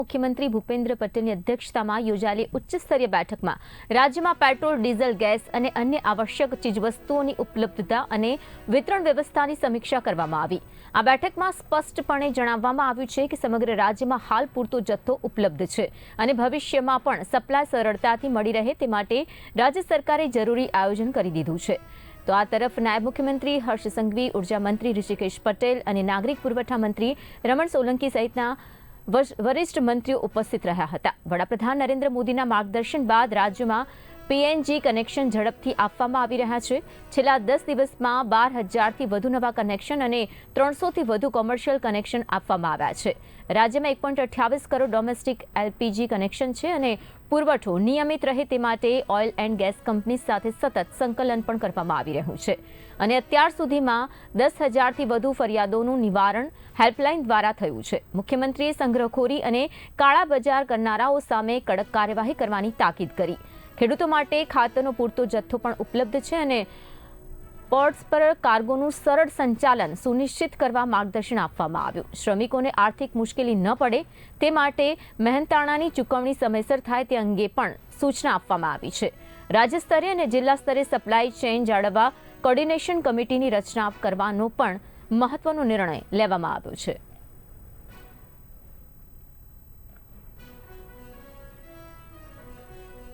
મુખ્યમંત્રી ભૂપેન્દ્ર પટેલની અધ્યક્ષતામાં યોજાયેલી ઉચ્ચસ્તરીય બેઠકમાં રાજ્યમાં પેટ્રોલ, ડીઝલ, ગેસ અને અન્ય આવશ્યક ચીજવસ્તુઓની ઉપલબ્ધતા અને વિતરણ વ્યવસ્થાની સમીક્ષા કરવામાં આવી. આ બેઠકમાં સ્પષ્ટપણે જણાવવામાં આવ્યું છે કે સમગ્ર રાજ્યમાં હાલ પૂરતો જથ્થો ઉપલબ્ધ છે અને ભવિષ્યમાં પણ સપ્લાય સરળતાથી મળી રહે તે માટે રાજ્ય સરકારે જરૂરી આયોજન કરી દીધું છે. તો આ તરફ નાયબ મુખ્યમંત્રી હર્ષ સંઘવી, ઉર્જા મંત્રી ઋષિકેશ પટેલ અને નાગરિક પુરવઠા મંત્રી રમણ સોલંકી સહિતના વરિષ્ઠ મંત્રીઓ ઉપસ્થિત રહ્યા હતા. વડાપ્રધાન નરેન્દ્ર મોદીના માર્ગદર્શન બાદ રાજ્યમાં પીએનજી કનેક્શન ઝડપથી આપવામાં આવી રહ્યા છે. છેલ્લા 10 દિવસમાં 12,000થી વધુ નવા કનેક્શન અને 300થી વધુ કોમર્શિયલ કનેક્શન આપવામાં આવ્યા છે. રાજ્યમાં 1.28 કરોડ ડોમેસ્ટિક એલપીજી કનેક્શન છે અને પુરવઠો નિયમિત રહે તે માટે ઓઇલ એન્ડ ગેસ કંપની સાથે સતત સંકલન પણ કરવામાં આવી રહ્યું છે અને અત્યાર સુધીમાં 10,000થી વધુ ફરિયાદોનું નિવારણ હેલ્પલાઇન દ્વારા થયું છે. મુખ્યમંત્રીએ સંગ્રહખોરી અને કાળા બજાર કરનારાઓ સામે કડક કાર્યવાહી કરવાની તાકીદ કરી. ખેડૂતો માટે ખાતરનો પૂરતો જથ્થો પણ ઉપલબ્ધ છે અને પોર્ટ્સ પર કાર્ગોનું સરળ સંચાલન સુનિશ્ચિત કરવા માર્ગદર્શન આપવામાં આવ્યું. શ્રમિકોને આર્થિક મુશ્કેલી ન પડે તે માટે મહેનતાણાની ચૂકવણી સમયસર થાય તે અંગે પણ સૂચના આપવામાં આવી છે. રાજ્ય સ્તરે અને જિલ્લા સ્તરે સપ્લાય ચેઇન જાળવવા કોર્ડિનેશન કમિટીની રચના કરવાનો પણ મહત્વનો નિર્ણય લેવામાં આવ્યો છે.